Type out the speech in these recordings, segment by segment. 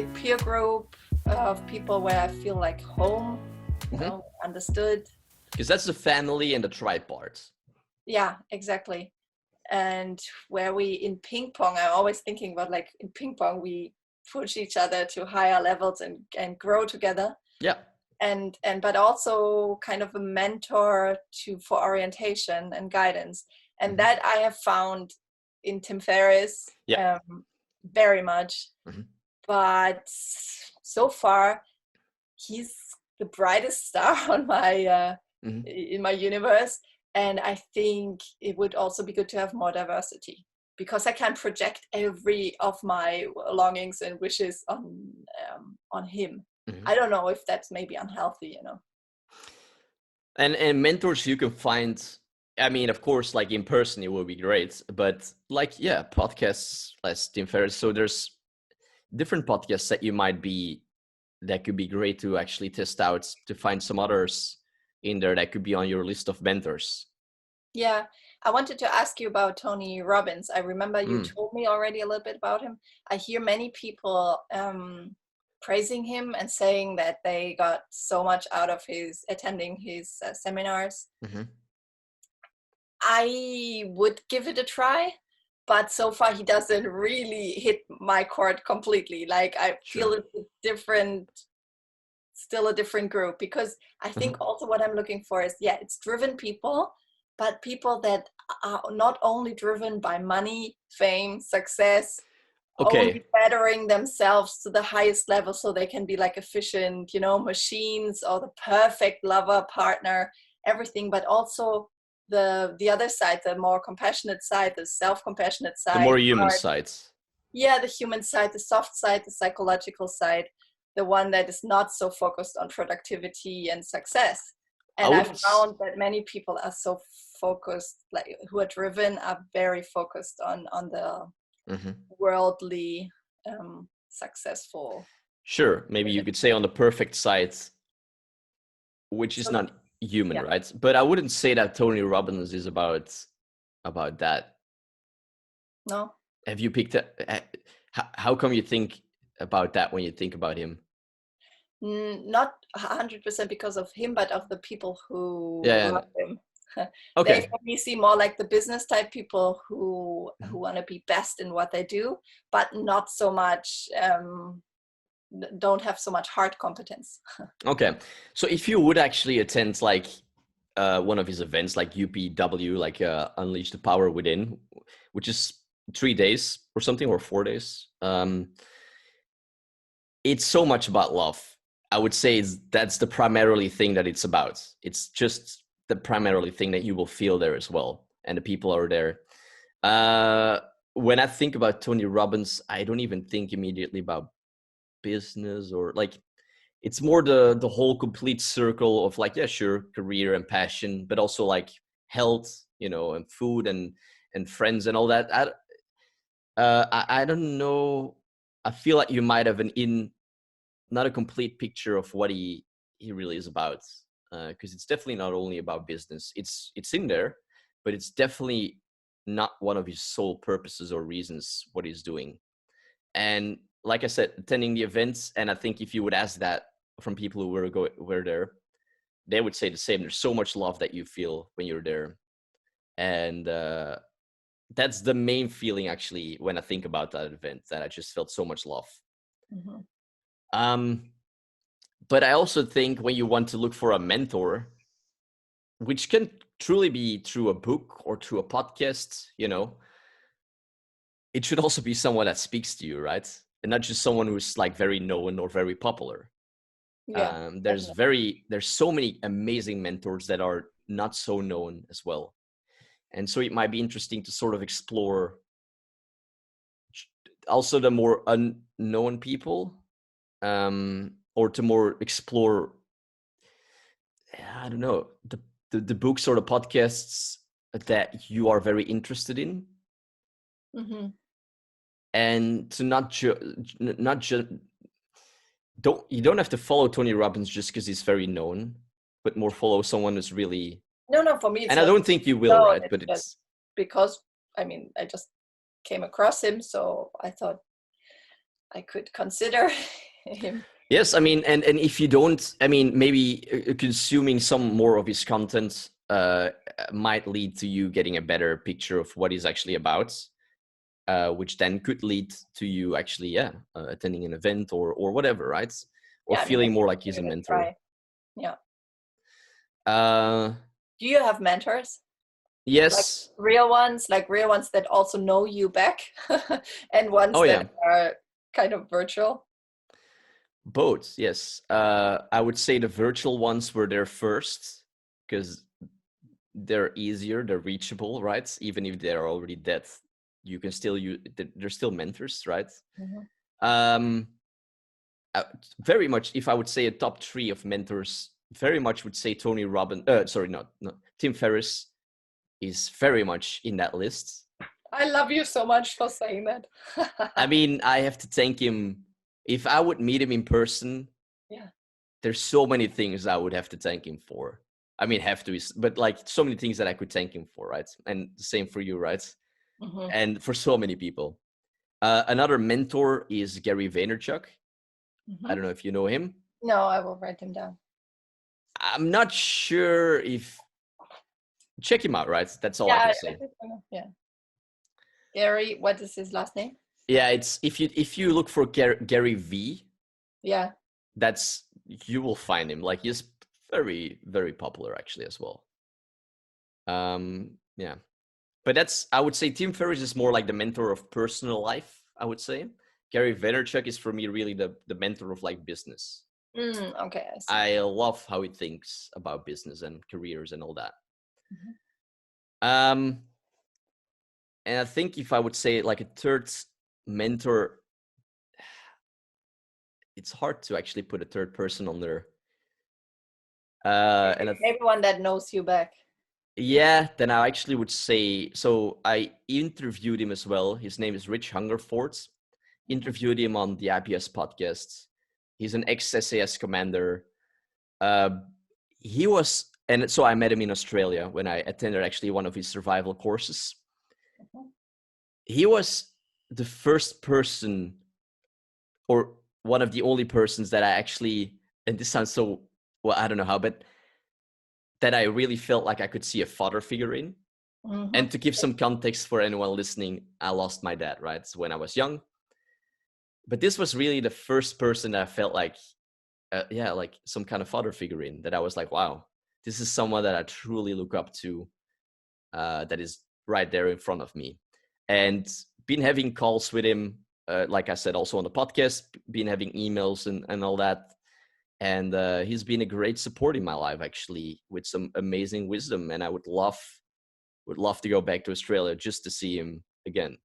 big peer group of people where I feel like home, understood. Because that's the family and the tribe part. Yeah, exactly. And where we in ping pong, I'm always thinking about like in ping pong, we push each other to higher levels and grow together. Yeah. And but also kind of a mentor for orientation and guidance. And that I have found in Tim Ferriss very much. But so far, he's the brightest star on my in my universe. And I think it would also be good to have more diversity, because I can't project every of my longings and wishes on him. I don't know if that's maybe unhealthy, And mentors you can find, I mean, of course, like in person, it will be great. But like, podcasts like Tim Ferriss. So there's different podcasts that could be great to actually test out, to find some others in there that could be on your list of mentors. Yeah, I wanted to ask you about Tony Robbins. I remember you told me already a little bit about him. I hear many people praising him and saying that they got so much out of attending his seminars. I would give it a try, but so far he doesn't really hit my chord completely. Like I feel it's still a different group, because I think also what I'm looking for is, it's driven people, but people that are not only driven by money, fame, success, only bettering themselves to the highest level so they can be like efficient, machines, or the perfect lover, partner, everything, but also the other side, the more compassionate side, the self-compassionate side. The more human side. Yeah, the human side, the soft side, the psychological side, the one that is not so focused on productivity and success. And I've found that many people are so focused, like who are driven, are very focused on the worldly, successful. Sure, maybe you could say on the perfect side, which is not human, right? But I wouldn't say that Tony Robbins is about that. No. Have you picked how come you think about that when you think about him? Not 100% because of him, but of the people who love him. Okay. They for me seem more like the business type people who want to be best in what they do, but not so much, don't have so much heart competence. Okay. So if you would actually attend like one of his events, like UPW, like Unleash the Power Within, which is 3 days or something, or 4 days. It's so much about love. I would say that's the primarily thing that it's about. It's just the primarily thing that you will feel there as well. And the people are there. When I think about Tony Robbins, I don't even think immediately about business, or like, it's more the whole complete circle of like, career and passion, but also like health, and food and friends and all that. I don't know. I feel like you might have not a complete picture of what he really is about, because it's definitely not only about business. It's in there, but it's definitely not one of his sole purposes or reasons what he's doing. And like I said, attending the events, and I think if you would ask that from people who were there, they would say the same. There's so much love that you feel when you're there, and that's the main feeling actually when I think about that event, that I just felt so much love. But I also think when you want to look for a mentor, which can truly be through a book or through a podcast, it should also be someone that speaks to you, right? And not just someone who's like very known or very popular. There's so many amazing mentors that are not so known as well. And so it might be interesting to sort of explore also the more unknown people, or to more explore, I don't know, the books or the podcasts that you are very interested in. And to you don't have to follow Tony Robbins just because he's very known, but more follow someone who's really no for me, and I don't think you will, right? But it's because I just came across him, so I thought I could consider him. Yes, I mean, and if you don't, I mean, maybe consuming some more of his content might lead to you getting a better picture of what he's actually about, which then could lead to you actually, attending an event or whatever, right? Or Yeah, I mean, feeling more like give he's a it mentor. try. Yeah. Uh, Do you have mentors? Like yes. real ones that also know you back, and ones Oh yeah, that are kind of virtual? both. Yes. I would say the virtual ones were there first because they're easier, they're reachable, right? Even if they're already dead, you can still use. They're still mentors, right? Mhm. Um, very much. If I would say a top three of mentors, very much would say Tony Robbins. Sorry, not Tim Ferriss is very much in that list. I love you so much for saying that. I mean, I have to thank him. If I would meet him in person, Yeah. there's so many things I would have to thank him for. I mean, have to, but like so many things that I could thank him for, right? And the same for you, right? Mhm. And for so many people. Another mentor is Gary Vaynerchuk. I don't Mhm. know if you know him. No, I will write them down. I'm not sure if check him out, right? That's all I Yeah, can I say. think I know. Yeah. Gary, what is his last name? Yeah, it's if you look for Gary V, Yeah. that's you will find him. Like he's very very popular actually as well. Yeah, but that's I would say Tim Ferriss is more like the mentor of personal life. I would say Gary Vaynerchuk is for me really the mentor of like business. Okay, I see. I love how he thinks about business and careers and all that. Mhm. Um, and I think if I would say like a third mentor, it's hard to actually put a third person on there. Maybe one that knows you back. Yeah, then I actually would say, so I interviewed him as well. His name is Rich Hungerford. Interviewed him on the IPS podcast. He's an ex-SAS commander. Uh, he was, and so I met him in Australia when I attended actually one of his survival courses. Mhm. He was the first person or one of the only persons that I actually, and this sounds so, well, I don't know how, but that I really felt like I could see a father figure in. And Mhm. to give some context for anyone listening, I lost my dad, right? So when I was young. But this was really the first person that I felt like, like some kind of father figure in that I was like, wow, this is someone that I truly look up to, that is right there in front of me. And been having calls with him, like I said, also on the podcast, been having emails and all that. And he's been a great support in my life, actually, with some amazing wisdom. And I would love to go back to Australia just to see him again.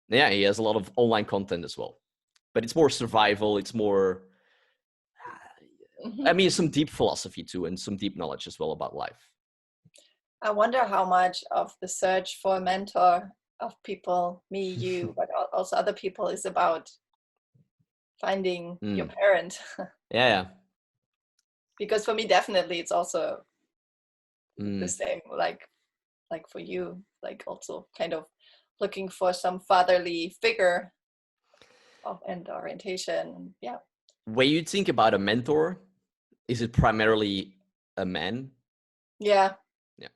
Yeah, he has a lot of online content as well, but it's more survival. It's more, I Mhm. mean, some deep philosophy too, and some deep knowledge as well about life. I wonder how much of the search for a mentor of people, me, you, but also other people, is about finding your Mm. parent. Yeah. Because for me, definitely, it's also the Mm. same. Like for you, like also kind of looking for some fatherly figure of and orientation. Yeah. When you think about a mentor, is it primarily a man? Yeah. Yeah.